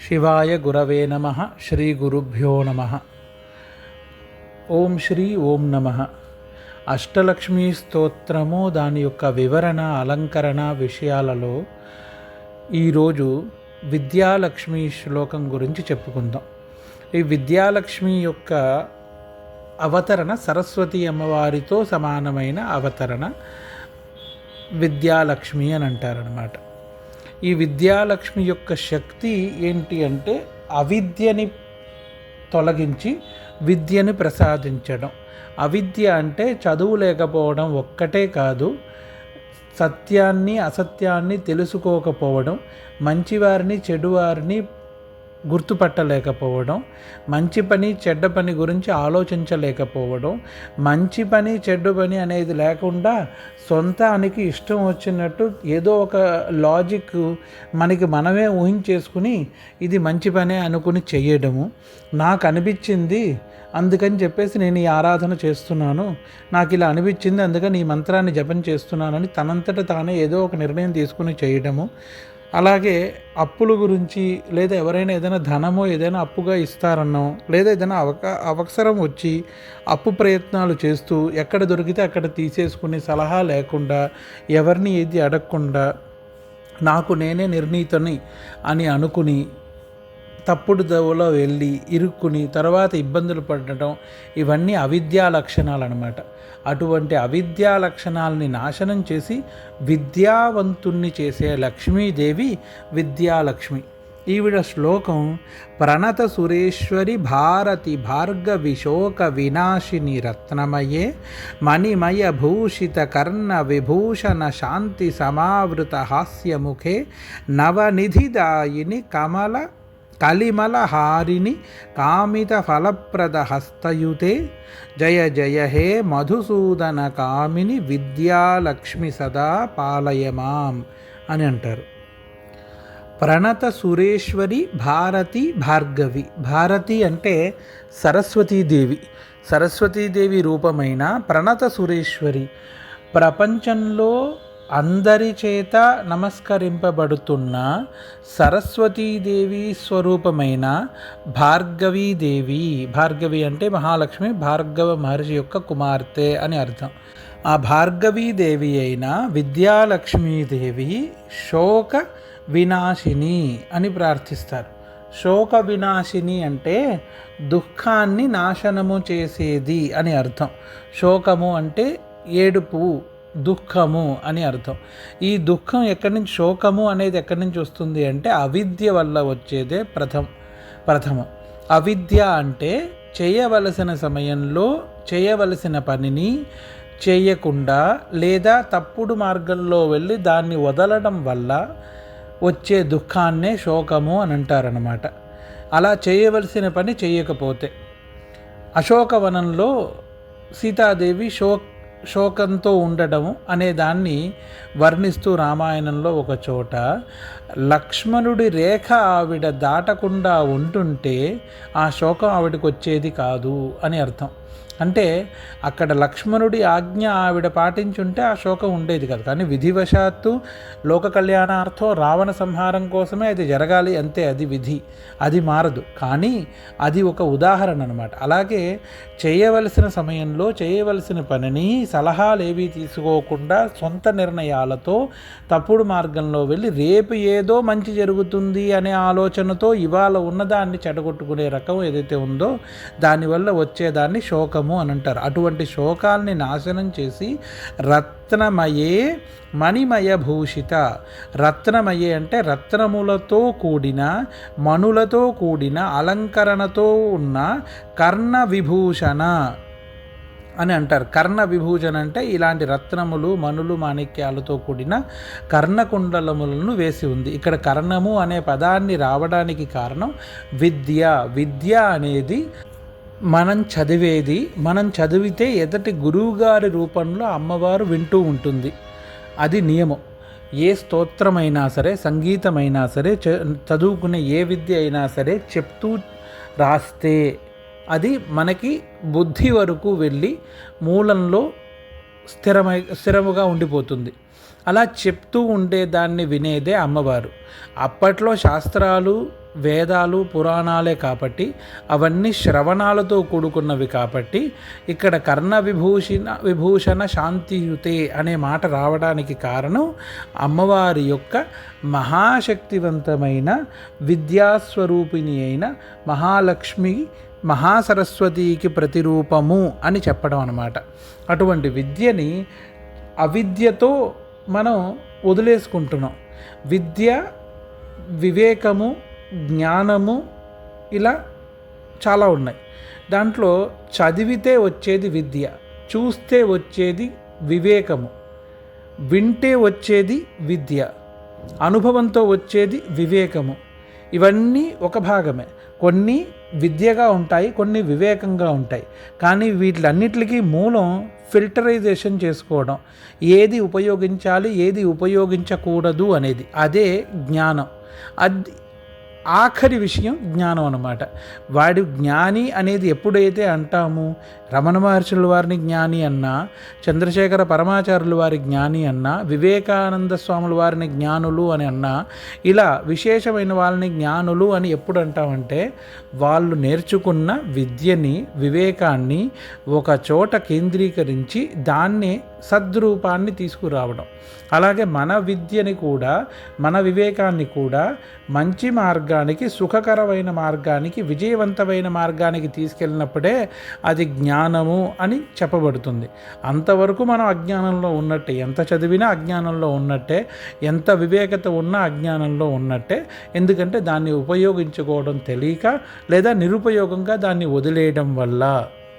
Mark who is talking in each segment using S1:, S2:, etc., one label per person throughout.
S1: శివాయ గురవే నమః. శ్రీ గురుభ్యో నమః. ఓం శ్రీ ఓం నమః. అష్టలక్ష్మీ స్తోత్రము, దాని యొక్క వివరణ, అలంకరణ విషయాలలో ఈరోజు విద్యాలక్ష్మి శ్లోకం గురించి చెప్పుకుందాం. ఈ విద్యాలక్ష్మి యొక్క అవతరణ సరస్వతి అమ్మవారితో సమానమైన అవతరణ విద్యాలక్ష్మి అని అంటారనమాట. ఈ విద్యాలక్ష్మి యొక్క శక్తి ఏంటి అంటే అవిద్యని తొలగించి విద్యని ప్రసాదించడం. అవిద్య అంటే చదువు లేకపోవడం ఒక్కటే కాదు, సత్యాన్ని అసత్యాన్ని తెలుసుకోకపోవడం, మంచివారిని చెడువారిని గుర్తుపట్టలేకపోవడం, మంచి పని చెడ్డ పని గురించి ఆలోచించలేకపోవడం, మంచి పని చెడ్డ పని అనేది లేకుండా సొంతానికి ఇష్టం వచ్చినట్టు ఏదో ఒక లాజిక్ మనకి మనమే ఊహించేసుకుని ఇది మంచి పనే అనుకుని చెయ్యడము. నాకు అనిపించింది అందుకని చెప్పేసి నేను ఈ ఆరాధన చేస్తున్నాను, నాకు ఇలా అనిపించింది అందుకని ఈ మంత్రాన్ని జపం చేస్తున్నానని తనంతట తానే ఏదో ఒక నిర్ణయం తీసుకుని చేయడము. అలాగే అప్పుల గురించి, లేదా ఎవరైనా ఏదైనా ధనమో ఏదైనా అప్పుగా ఇస్తారన్నో, లేదా ఏదైనా అవసరం వచ్చి అప్పు ప్రయత్నాలు చేస్తూ ఎక్కడ దొరికితే అక్కడ తీసేసుకుని సలహా లేకుండా ఎవరిని ఏది అడగకుండా నాకు నేనే నిర్ణీతని అని అనుకుని తప్పుడు దవలో వెళ్ళి ఇరుక్కుని తర్వాత ఇబ్బందులు పడటం, ఇవన్నీ అవిద్యా లక్షణాలు అన్నమాట. అటువంటి అవిద్యా లక్షణాలని నాశనం చేసి విద్యావంతుణ్ణి చేసే లక్ష్మీదేవి విద్యాలక్ష్మి. ఈవిడ శ్లోకం: ప్రణత సురేశ్వరి భారతి భార్గవి శోక వినాశిని రత్నమయే మణిమయ భూషిత కర్ణ విభూషణ శాంతి సమావృత హాస్యముఖే నవనిధిదాయిని కలిమలహారిణి కామిత ఫలప్రద హస్తయుతే జయ జయ హే మధుసూదన కామిని విద్యాలక్ష్మి సదా పాలయమాం అని అంటారు. ప్రణత సురేశ్వరి భారతి భార్గవి. భారతి అంటే సరస్వతీదేవి, సరస్వతీదేవి రూపమైన ప్రణత సురేశ్వరి, ప్రపంచంలో అందరి చేత నమస్కరింపబడుతున్న సరస్వతీదేవి స్వరూపమైన భార్గవీదేవి. భార్గవి అంటే మహాలక్ష్మి, భార్గవ మహర్షి యొక్క కుమార్తె అని అర్థం. ఆ భార్గవీదేవి అయిన విద్యాలక్ష్మీదేవి శోక వినాశిని అని ప్రార్థిస్తారు. శోక వినాశిని అంటే దుఃఖాన్ని నాశనము చేసేది అని అర్థం. శోకము అంటే ఏడుపు, దుఃఖము అని అర్థం. ఈ దుఃఖం ఎక్కడి నుంచి, శోకము అనేది ఎక్కడి నుంచి వస్తుంది అంటే అవిద్య వల్ల వచ్చేదే ప్రథమం. అవిద్య అంటే చేయవలసిన సమయంలో చేయవలసిన పనిని చేయకుండా లేదా తప్పుడు మార్గంలో వెళ్ళి దాన్ని వదలడం వల్ల వచ్చే దుఃఖాన్నే శోకము అని అంటారనమాట. అలా చేయవలసిన పని చేయకపోతే, అశోకవనంలో సీతాదేవి శోకంతో ఉండడము అనే దాన్ని వర్ణిస్తూ రామాయణంలో ఒక చోట లక్ష్మణుడి రేఖ ఆవిడ దాటకుండా ఉంటుంటే ఆ శోకం ఆవిడకి వచ్చేది కాదు అని అర్థం. అంటే అక్కడ లక్ష్మణుడి ఆజ్ఞ ఆవిడ పాటించుంటే ఆ శోకం ఉండేది కాదు. కానీ విధివశాత్తు లోక కళ్యాణార్థం రావణ సంహారం కోసమే అది జరగాలి, అంతే, అది విధి, అది మారదు. కానీ అది ఒక ఉదాహరణ అనమాట. అలాగే చేయవలసిన సమయంలో చేయవలసిన పనిని సలహాలు ఏవీ తీసుకోకుండా సొంత నిర్ణయాలతో తప్పుడు మార్గంలో వెళ్ళి రేపు ఏదో మంచి జరుగుతుంది అనే ఆలోచనతో ఇవాళ ఉన్నదాన్ని చెడగొట్టుకునే రకం ఏదైతే ఉందో దానివల్ల వచ్చేదాన్ని శోకము అని అంటారు. అటువంటి శోకాల్ని నాశనం చేసి రత్నమయే మణిమయ భూషిత. రత్నమయే అంటే రత్నములతో కూడిన, మణులతో కూడిన, అలంకరణతో ఉన్న కర్ణ విభూషణ అని అంటారు. కర్ణ విభూషణ అంటే ఇలాంటి రత్నములు, మణులు, మాణిక్యాలతో కూడిన కర్ణకుండలములను వేసి ఉంది. ఇక్కడ కర్ణము అనే పదాన్ని రావడానికి కారణం విద్య. విద్య అనేది మనం చదివేది, మనం చదివితే ఎదటి గురువుగారి రూపంలో అమ్మవారు వింటూ ఉంటుంది. అది నియమం. ఏ స్తోత్రమైనా సరే, సంగీతమైనా సరే, చదువుకునే ఏ విద్య అయినా సరే చెప్తూ రాస్తే అది మనకి బుద్ధి వరకు వెళ్ళి మూలంలో స్థిరముగా ఉండిపోతుంది. అలా చెప్తూ ఉండేదాన్ని వినేదే అమ్మవారు. అప్పట్లో శాస్త్రాలు వేదాలు పురాణాలే కాబట్టి అవన్నీ శ్రవణాలతో కూడుకున్నవి కాబట్టి ఇక్కడ కర్ణ విభూషణ శాంతియుతే అనే మాట రావడానికి కారణం అమ్మవారి యొక్క మహాశక్తివంతమైన విద్యాస్వరూపిణి అయిన మహాలక్ష్మి మహాసరస్వతికి ప్రతిరూపము అని చెప్పడం అన్నమాట. అటువంటి విద్యని అవిద్యతో మనం వదిలేసుకుంటున్నాం. విద్య, వివేకము, జ్ఞానము ఇలా చాలా ఉన్నాయి. దాంట్లో చదివితే వచ్చేది విద్య, చూస్తే వచ్చేది వివేకము, వింటే వచ్చేది విద్య, అనుభవంతో వచ్చేది వివేకము. ఇవన్నీ ఒక భాగమే. కొన్ని విద్యగా ఉంటాయి, కొన్ని వివేకంగా ఉంటాయి. కానీ వీటిలన్నిటికీ మూలం ఫిల్టరైజేషన్ చేసుకోవడం, ఏది ఉపయోగించాలి ఏది ఉపయోగించకూడదు అనేది. అదే జ్ఞానం. అది ఆఖరి విషయం జ్ఞానం అన్నమాట. వాడి జ్ఞాని అనేది ఎప్పుడైతే అంటాము, రమణ మహర్షుల వారిని జ్ఞాని అన్నా, చంద్రశేఖర పరమాచార్యుల వారి జ్ఞాని అన్నా, వివేకానంద స్వాముల వారిని జ్ఞానులు అని అన్నా, ఇలా విశేషమైన వాళ్ళని జ్ఞానులు అని ఎప్పుడు అంటామంటే వాళ్ళు నేర్చుకున్న విద్యని, వివేకాన్ని ఒక చోట కేంద్రీకరించి దాన్ని సద్రూపాన్ని తీసుకురావడం. అలాగే మన విద్యని కూడా, మన వివేకాన్ని కూడా మంచి మార్గానికి, సుఖకరమైన మార్గానికి, విజయవంతమైన మార్గానికి తీసుకెళ్ళినప్పుడే అది జ్ఞానము అని చెప్పబడుతుంది. అంతవరకు మనం అజ్ఞానంలో ఉన్నట్టే, ఎంత చదివినా అజ్ఞానంలో ఉన్నట్టే, ఎంత వివేకత ఉన్నా అజ్ఞానంలో ఉన్నట్టే. ఎందుకంటే దాన్ని ఉపయోగించుకోవడం తెలియక లేదా నిరుపయోగంగా దాన్ని వదిలేయడం వల్ల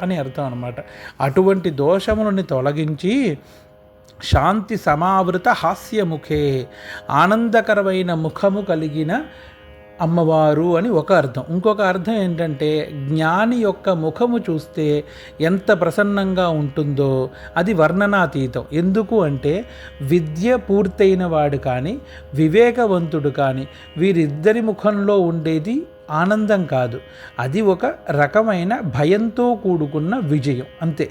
S1: అని అర్థం అన్నమాట. అటువంటి దోషములని తొలగించి శాంతి సమావృత హాస్యముఖే, ఆనందకరమైన ముఖము కలిగిన అమ్మవారు అని ఒక అర్థం. ఇంకొక అర్థం ఏంటంటే జ్ఞాని యొక్క ముఖము చూస్తే ఎంత ప్రసన్నంగా ఉంటుందో అది వర్ణనాతీతం. ఎందుకు అంటే విద్య పూర్తయిన వాడు కానీ వివేకవంతుడు కానీ వీరిద్దరి ముఖంలో ఉండేది ఆనందం కాదు, అది ఒక రకమైన భయంతో కూడుకున్న విజయం అంతే.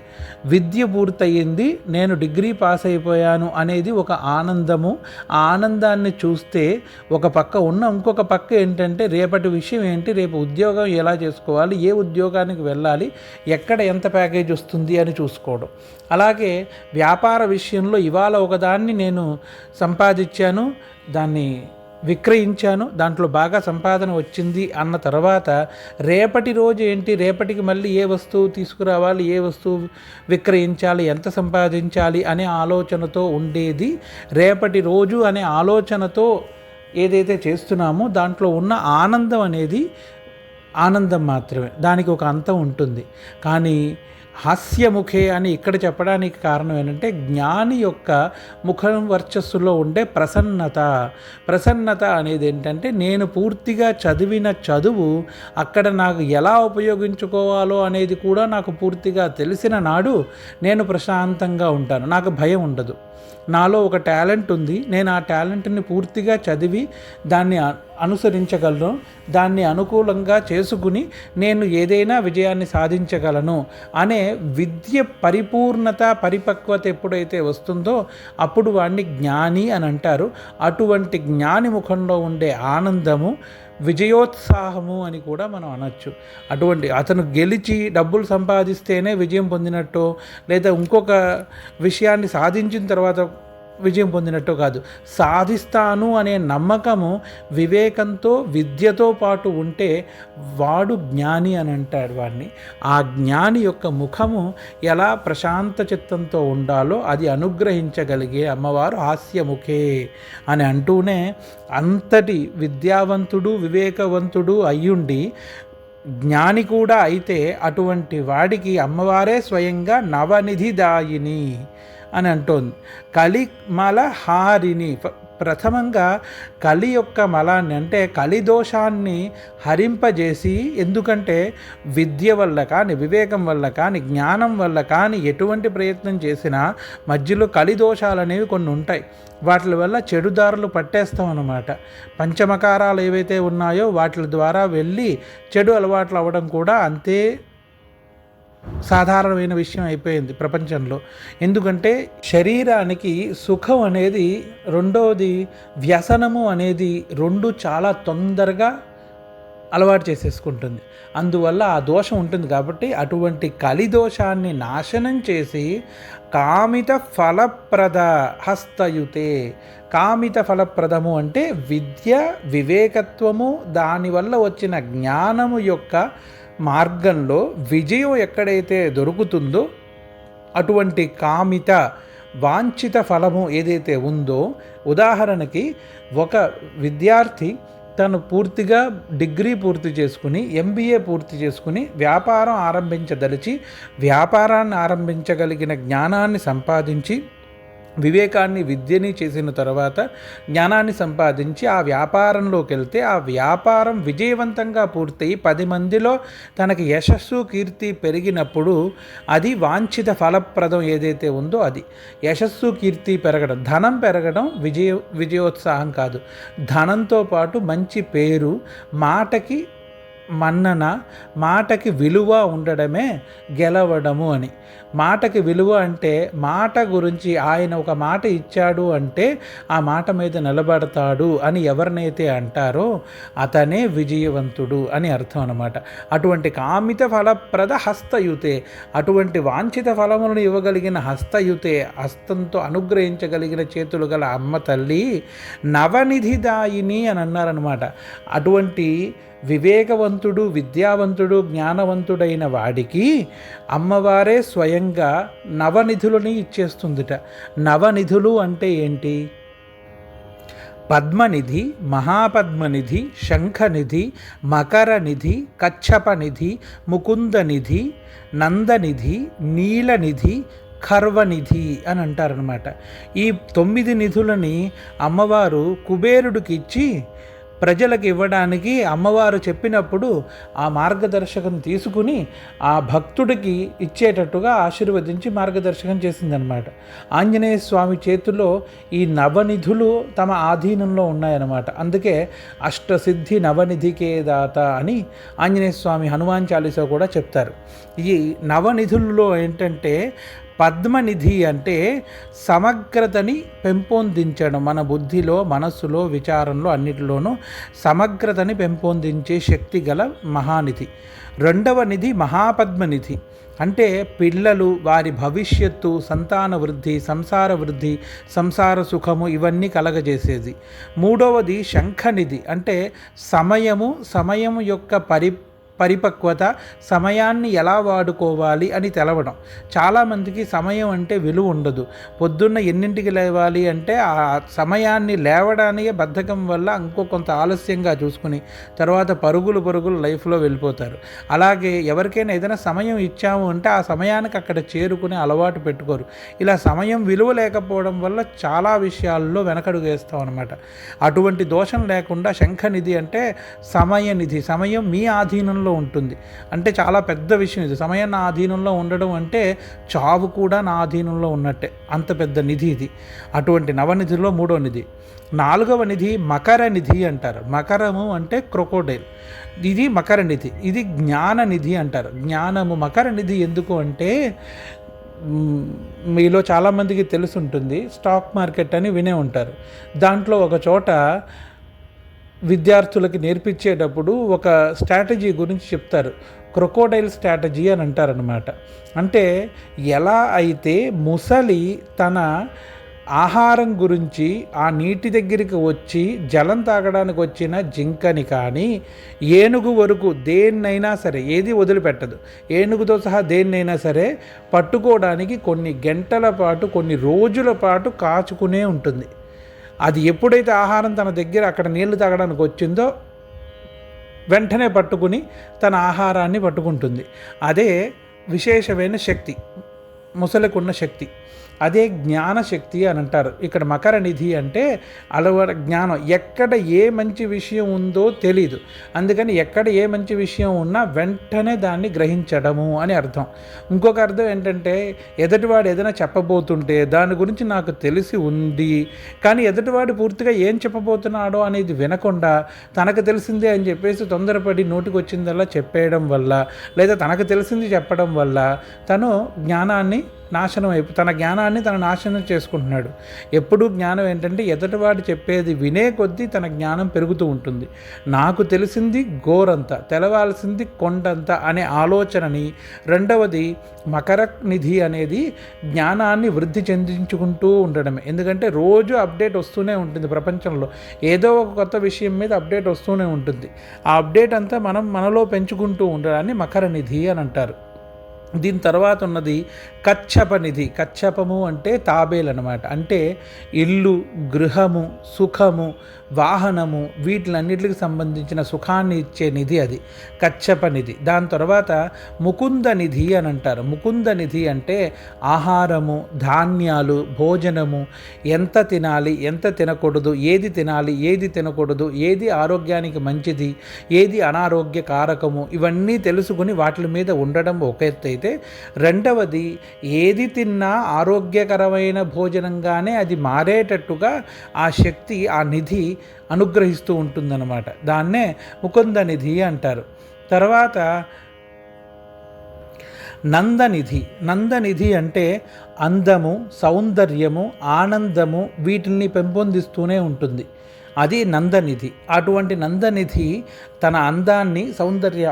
S1: విద్య పూర్తయింది, నేను డిగ్రీ పాస్ అయిపోయాను అనేది ఒక ఆనందము. ఆ ఆనందాన్ని చూస్తే ఒక పక్క ఉన్న ఇంకొక పక్క ఏంటంటే రేపటి విషయం ఏంటి, రేపు ఉద్యోగం ఎలా చేసుకోవాలి, ఏ ఉద్యోగానికి వెళ్ళాలి, ఎక్కడ ఎంత ప్యాకేజ్ వస్తుంది అని చూసుకోవడం. అలాగే వ్యాపార విషయంలో ఇవాళ ఒకదాన్ని నేను సంపాదించాను, దాన్ని విక్రయించాను, దాంట్లో బాగా సంపాదన వచ్చింది అన్న తర్వాత రేపటి రోజు ఏంటి, రేపటికి మళ్ళీ ఏ వస్తువు తీసుకురావాలి, ఏ వస్తువు విక్రయించాలి, ఎంత సంపాదించాలి అనే ఆలోచనతో ఉండేది. రేపటి రోజు అనే ఆలోచనతో ఏదైతే చేస్తున్నామో దాంట్లో ఉన్న ఆనందం అనేది ఆనందం మాత్రమే, దానికి ఒక అంతం ఉంటుంది. కానీ హాస్యముఖే అని ఇక్కడ చెప్పడానికి కారణం ఏంటంటే జ్ఞాని యొక్క ముఖం వర్చస్సులో ఉండే ప్రసన్నత అనేది ఏంటంటే నేను పూర్తిగా చదివిన చదువు అక్కడ నాకు ఎలా ఉపయోగించుకోవాలో అనేది కూడా నాకు పూర్తిగా తెలిసిన నాడు నేను ప్రశాంతంగా ఉంటాను, నాకు భయం ఉండదు. నాలో ఒక టాలెంట్ ఉంది, నేను ఆ టాలెంట్ని పూర్తిగా చదివి దాన్ని అనుసరించగలను, దాన్ని అనుకూలంగా చేసుకుని నేను ఏదైనా విజయాన్ని సాధించగలను అనే విద్య పరిపూర్ణత, పరిపక్వత ఎప్పుడైతే వస్తుందో అప్పుడు వాడిని జ్ఞాని అని అంటారు. అటువంటి జ్ఞాని ముఖంలో ఉండే ఆనందము విజయోత్సాహము అని కూడా మనం అనొచ్చు. అటువంటి అతను గెలిచి డబ్బులు సంపాదిస్తేనే విజయం పొందినట్టు, లేదా ఇంకొక విషయాన్ని సాధించిన తర్వాత విజయం పొందినట్టు కాదు. సాధిస్తాను అనే నమ్మకము వివేకంతో, విద్యతో పాటు ఉంటే వాడు జ్ఞాని అని అంటాడు వాడిని. ఆ జ్ఞాని యొక్క ముఖము ఎలా ప్రశాంత చిత్తంతో ఉండాలో అది అనుగ్రహించగలిగే అమ్మవారు హాస్యముఖే అని అంటూనే అంతటి విద్యావంతుడు, వివేకవంతుడు అయ్యుండి జ్ఞాని కూడా అయితే అటువంటి వాడికి అమ్మవారే స్వయంగా నవనిధిదాయిని అని అంటోంది. కలిమల హారిని, ప్రథమంగా కలి యొక్క మలాన్ని అంటే కలి దోషాన్ని హరింపజేసి, ఎందుకంటే విద్య వల్ల కానీ, వివేకం వల్ల కానీ, జ్ఞానం వల్ల కానీ ఎటువంటి ప్రయత్నం చేసినా మధ్యలో కలి దోషాలు అనేవి కొన్ని ఉంటాయి. వాటి వల్ల చెడుదారులు పట్టేస్తాం అన్నమాట. పంచమకారాలు ఏవైతే ఉన్నాయో వాటి ద్వారా వెళ్ళి చెడు అలవాట్లు అవ్వడం కూడా అంతే సాధారణమైన విషయం అయిపోయింది ప్రపంచంలో. ఎందుకంటే శరీరానికి సుఖం అనేది, రెండవది వ్యసనము అనేది, రెండు చాలా తొందరగా అలవాటు చేసేసుకుంటుంది. అందువల్ల ఆ దోషం ఉంటుంది కాబట్టి అటువంటి కలిదోషాన్ని నాశనం చేసి కామిత ఫలప్రద హస్తయుతే. కామిత ఫలప్రదము అంటే విద్య, వివేకత్వము, దానివల్ల వచ్చిన జ్ఞానము యొక్క మార్గంలో విజయం ఎక్కడైతే దొరుకుతుందో అటువంటి కామిత వాంఛిత ఫలము ఏదైతే ఉందో, ఉదాహరణకి ఒక విద్యార్థి తను పూర్తిగా డిగ్రీ పూర్తి చేసుకుని ఎంబీఏ పూర్తి చేసుకుని వ్యాపారం ఆరంభించదలిచి వ్యాపారాన్ని ఆరంభించగలిగిన జ్ఞానాన్ని సంపాదించి వివేకాన్ని విద్యని చేసిన తర్వాత జ్ఞానాన్ని సంపాదించి ఆ వ్యాపారంలోకి వెళ్తే ఆ వ్యాపారం విజయవంతంగా పూర్తయి 10 మందిలో తనకి యశస్సు కీర్తి పెరిగినప్పుడు అది వాంఛిత ఫలప్రదం ఏదైతే ఉందో అది. యశస్సు కీర్తి పెరగడం, ధనం పెరగడం విజయోత్సాహం కాదు. ధనంతో పాటు మంచి పేరు, మాటకి మన్నన, మాటకి విలువ ఉండడమే గెలవడము అని. మాటకి విలువ అంటే మాట గురించి ఆయన ఒక మాట ఇచ్చాడు అంటే ఆ మాట మీద నిలబడతాడు అని ఎవరినైతే అంటారో అతనే విజయవంతుడు అని అర్థం అన్నమాట. అటువంటి కామిత ఫలప్రద హస్తయుతే, అటువంటి వాంఛిత ఫలములను ఇవ్వగలిగిన హస్తయుతే, హస్తంతో అనుగ్రహించగలిగిన చేతులు గల అమ్మ తల్లి నవనిధిదాయిని అని అన్నారనమాట. అటువంటి వివేకవంతుడు, విద్యావంతుడు, జ్ఞానవంతుడైన వాడికి అమ్మవారే స్వయంగా నవనిధులని ఇచ్చేస్తుందిట. నవనిధులు అంటే ఏంటి? పద్మనిధి, మహాపద్మనిధి, శంఖనిధి, మకరనిధి, కచ్చపనిధి, ముకుందనిధి, నందనిధి, నీలనిధి, ఖర్వనిధి అని అంటారనమాట. ఈ 9 నిధులని అమ్మవారు కుబేరుడికి ఇచ్చి ప్రజలకు ఇవ్వడానికి అమ్మవారు చెప్పినప్పుడు ఆ మార్గదర్శకం తీసుకుని ఆ భక్తుడికి ఇచ్చేటట్టుగా ఆశీర్వదించి మార్గదర్శకం చేసిందనమాట. ఆంజనేయ స్వామి చేతిలో ఈ నవనిధులు తమ ఆధీనంలో ఉన్నాయన్నమాట. అందుకే అష్టసిద్ధి నవనిధికే దాత అని ఆంజనేయ స్వామి హనుమాన్ చాలీసా కూడా చెప్తారు. ఈ నవనిధుల్లో ఏంటంటే పద్మనిధి అంటే సమగ్రతని పెంపొందించడం, మన బుద్ధిలో, మనస్సులో, విచారంలో అన్నిటిలోనూ సమగ్రతని పెంపొందించే శక్తి గల మహానిధి. రెండవ నిధి మహాపద్మనిధి అంటే పిల్లలు, వారి భవిష్యత్తు, సంతాన వృద్ధి, సంసార సుఖము ఇవన్నీ కలగజేసేది. మూడవది శంఖనిధి అంటే సమయము యొక్క పరిపక్వత, సమయాన్ని ఎలా వాడుకోవాలి అని తెలవడం. చాలామందికి సమయం అంటే విలువ ఉండదు. పొద్దున్న ఎన్నింటికి లేవాలి అంటే ఆ సమయాన్ని లేవడానికే బద్ధకం వల్ల కొంత ఆలస్యంగా చూసుకుని తర్వాత పరుగులు లైఫ్లో వెళ్ళిపోతారు. అలాగే ఎవరికైనా ఏదైనా సమయం ఇచ్చాము అంటే ఆ సమయానికి అక్కడ చేరుకుని అలవాటు పెట్టుకోరు. ఇలా సమయం విలువ లేకపోవడం వల్ల చాలా విషయాల్లో వెనకడుగు వేస్తాం అనమాట. అటువంటి దోషం లేకుండా శంఖనిధి అంటే సమయనిధి, సమయం మీ ఆధీనంలో ఉంటుంది అంటే చాలా పెద్ద విషయం ఇది. సమయం నా ఆధీనంలో ఉండడం అంటే చావు కూడా నా ఆధీనంలో ఉన్నట్టే, అంత పెద్ద నిధి ఇది. అటువంటి నవనిధిలో మూడో నిధి. 4వ నిధి మకర నిధి అంటారు. మకరము అంటే క్రొకోడైల్, ఇది మకర నిధి. ఇది జ్ఞాన నిధి అంటారు. జ్ఞానము మకర నిధి ఎందుకు అంటే మీలో చాలామందికి తెలుసుంటుంది, స్టాక్ మార్కెట్ అని వినే ఉంటారు. దాంట్లో ఒక చోట విద్యార్థులకి నేర్పించేటప్పుడు ఒక స్ట్రాటజీ గురించి చెప్తారు. క్రొకోడైల్ స్ట్రాటజీ అని అంటారనమాట. అంటే ఎలా అయితే ముసలి తన ఆహారం గురించి ఆ నీటి దగ్గరికి వచ్చి జలం తాగడానికి వచ్చిన జింకని కానీ ఏనుగు వరకు దేన్నైనా సరే ఏది వదిలిపెట్టదు, ఏనుగుతో సహా దేన్నైనా సరే పట్టుకోవడానికి కొన్ని గంటల పాటు, కొన్ని రోజుల పాటు కాచుకునే ఉంటుంది. అది ఎప్పుడైతే ఆహారం తన దగ్గర అక్కడ నీళ్లు తాగడానికి వచ్చిందో వెంటనే పట్టుకుని తన ఆహారాన్ని పట్టుకుంటుంది. అదే విశేషమైన శక్తి, ముసలికున్న శక్తి. అదే జ్ఞానశక్తి అని అంటారు. ఇక్కడ మకర నిధి అంటే జ్ఞానం. ఎక్కడ ఏ మంచి విషయం ఉందో తెలీదు, అందుకని ఎక్కడ ఏ మంచి విషయం ఉన్నా వెంటనే దాన్ని గ్రహించడము అని అర్థం. ఇంకొక అర్థం ఏంటంటే ఎదుటివాడు ఏదైనా చెప్పబోతుంటే దాని గురించి నాకు తెలిసి ఉంది, కానీ ఎదుటివాడు పూర్తిగా ఏం చెప్పబోతున్నాడో అనేది వినకుండా తనకు తెలిసిందే అని చెప్పేసి తొందరపడి నోటికి వచ్చిందల్లా చెప్పేయడం వల్ల, లేదా తనకు తెలిసింది చెప్పడం వల్ల తను జ్ఞానాన్ని తన జ్ఞానాన్ని తన నాశనం చేసుకుంటున్నాడు. ఎప్పుడూ జ్ఞానం ఏంటంటే ఎదుటివాడు చెప్పేది వినే కొద్దీ తన జ్ఞానం పెరుగుతూ ఉంటుంది. నాకు తెలిసింది గోరంత, తెలవాల్సింది కొండంత అనే ఆలోచనని. రెండవది మకర నిధి అనేది జ్ఞానాన్ని వృద్ధి చెందించుకుంటూ ఉండడమే. ఎందుకంటే రోజు అప్డేట్ వస్తూనే ఉంటుంది ప్రపంచంలో, ఏదో ఒక కొత్త విషయం మీద అప్డేట్ వస్తూనే ఉంటుంది. ఆ అప్డేట్ అంతా మనలో పెంచుకుంటూ ఉండడాన్ని మకర నిధి అని అంటారు. దీని తర్వాత ఉన్నది కచ్చప నిధి. కచ్చపము అంటే తాబేలు అనమాట. అంటే ఇల్లు, గృహము, సుఖము, వాహనము, వీటిలన్నిటికి సంబంధించిన సుఖాన్ని ఇచ్చే నిధి అది కచ్చప నిధి. దాని తర్వాత ముకుంద నిధి అని అంటారు. ముకుంద నిధి అంటే ఆహారము, ధాన్యాలు, భోజనము, ఎంత తినాలి, ఎంత తినకూడదు, ఏది తినాలి, ఏది తినకూడదు, ఏది ఆరోగ్యానికి మంచిది, ఏది అనారోగ్య కారకము, ఇవన్నీ తెలుసుకుని వాటి మీద ఉండడం ఒక ఎత్తు అయితే, రెండవది ఏది తిన్నా ఆరోగ్యకరమైన భోజనంగానే అది మారేటట్టుగా ఆ శక్తి, ఆ నిధి అనుగ్రహిస్తూ ఉంటుందన్నమాట. దాన్నే ముకుంద నిధి అంటారు. తర్వాత నందనిధి. నందనిధి అంటే అందము, సౌందర్యము, ఆనందము వీటిని పెంపొందిస్తూనే ఉంటుంది. అది నందనిధి. అటువంటి నందనిధి తన అందాన్ని,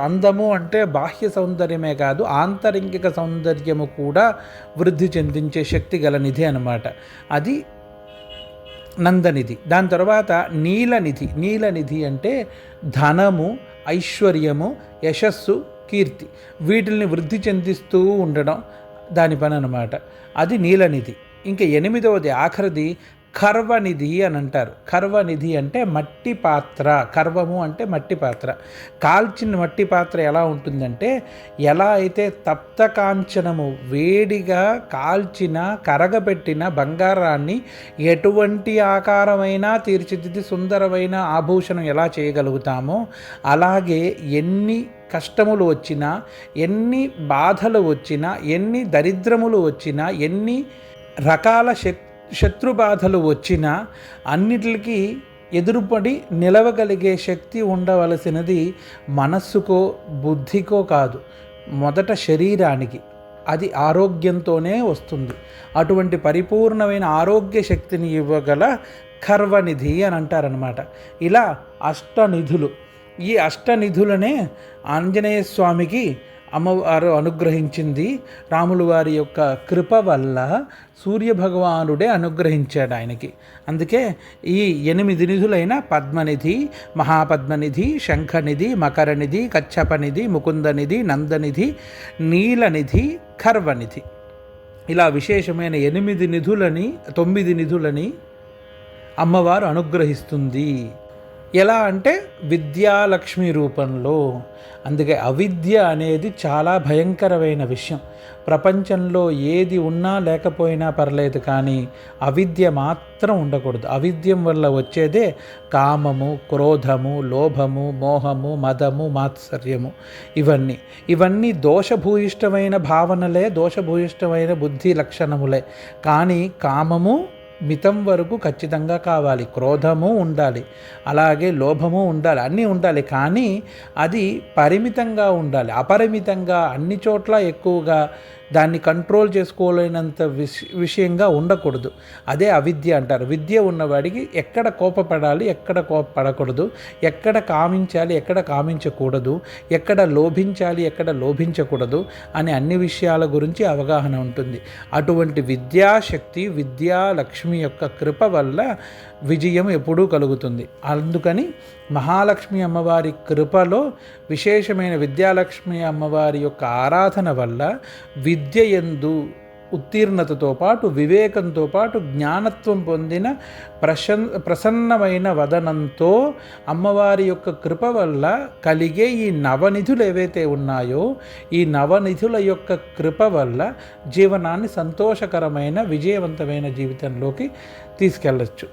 S1: అందము అంటే బాహ్య సౌందర్యమే కాదు, ఆంతరింగిక సౌందర్యము కూడా వృద్ధి చెందించే శక్తి గల నిధి అన్నమాట. అది నందనిధి. దాని తర్వాత నీలనిధి. నీలనిధి అంటే ధనము, ఐశ్వర్యము, యశస్సు, కీర్తి వీటిల్ని వృద్ధి చెందిస్తూ ఉండడం దాని పని అన్నమాట. అది నీలనిధి. ఇంకా ఎనిమిదవది, ఆఖరిది కర్వనిధి అని అంటారు. కర్వనిధి అంటే మట్టి పాత్ర. కర్వము అంటే మట్టి పాత్ర. కాల్చిన మట్టి పాత్ర ఎలా ఉంటుందంటే, ఎలా అయితే తప్త కాంచనము వేడిగా కాల్చిన కరగబెట్టిన బంగారాన్ని ఎటువంటి ఆకారమైనా తీర్చిదిద్ది సుందరమైన ఆభూషణం ఎలా చేయగలుగుతామో, అలాగే ఎన్ని కష్టములు వచ్చినా, ఎన్ని బాధలు వచ్చినా, ఎన్ని దరిద్రములు వచ్చినా, ఎన్ని రకాల శత్రుబాధలు వచ్చినా అన్నిటికీ ఎదురుపడి నిలవగలిగే శక్తి ఉండవలసినది మనస్సుకో, బుద్ధికో కాదు, మొదట శరీరానికి. అది ఆరోగ్యంతోనే వస్తుంది. అటువంటి పరిపూర్ణమైన ఆరోగ్య శక్తిని ఇవ్వగల కర్వనిధి అని అంటారనమాట. ఇలా అష్టనిధులు. ఈ అష్టనిధులనే ఆంజనేయ స్వామికి అమ్మవారు అనుగ్రహించింది. రాములు వారి యొక్క కృప వల్ల సూర్యభగవానుడే అనుగ్రహించాడు ఆయనకి. అందుకే ఈ 8 నిధులైన పద్మనిధి, మహాపద్మనిధి, శంఖనిధి, మకరనిధి, కచ్చపనిధి, ముకుందనిధి, నందనిధి, నీలనిధి, కర్వనిధి, ఇలా విశేషమైన 9 నిధులని అమ్మవారు అనుగ్రహిస్తుంది. ఎలా అంటే విద్యాలక్ష్మి రూపంలో. అందుకే అవిద్య అనేది చాలా భయంకరమైన విషయం. ప్రపంచంలో ఏది ఉన్నా లేకపోయినా పర్లేదు, కానీ అవిద్య మాత్రం ఉండకూడదు. అవిద్యం వల్ల వచ్చేదే కామము, క్రోధము, లోభము, మోహము, మదము, మాత్సర్యము. ఇవన్నీ దోషభూయిష్టమైన భావనలే, దోషభూయిష్టమైన బుద్ధి లక్షణములే. కానీ కామము మితం వరకు ఖచ్చితంగా కావాలి, క్రోధము ఉండాలి, అలాగే లోభము ఉండాలి, అన్నీ ఉండాలి. కానీ అది పరిమితంగా ఉండాలి. అపరిమితంగా అన్ని చోట్ల ఎక్కువగా దాన్ని కంట్రోల్ చేసుకోలేనంత విషయంగా ఉండకూడదు. అదే అవిద్య అంటారు. విద్య ఉన్నవాడికి ఎక్కడ కోపపడాలి, ఎక్కడ కోపపడకూడదు, ఎక్కడ కామించాలి, ఎక్కడ కామించకూడదు, ఎక్కడ లోభించాలి, ఎక్కడ లోభించకూడదు అని అన్ని విషయాల గురించి అవగాహన ఉంటుంది. అటువంటి విద్యాశక్తి, విద్యాలక్ష్మి యొక్క కృప వల్ల విజయం ఎప్పుడూ కలుగుతుంది. అందుకని మహాలక్ష్మి అమ్మవారి కృపలో విశేషమైన విద్యాలక్ష్మి అమ్మవారి యొక్క ఆరాధన వల్ల విద్య యందు ఉత్తీర్ణతతో పాటు, వివేకంతో పాటు, జ్ఞానత్వం పొందిన ప్రసన్నమైన వదనంతో అమ్మవారి యొక్క కృప వల్ల కలిగే ఈ నవనిధులు ఏవైతే ఉన్నాయో, ఈ నవనిధుల యొక్క కృప వల్ల జీవనాన్ని సంతోషకరమైన, విజయవంతమైన జీవితంలోకి తీసుకెళ్ళచ్చు.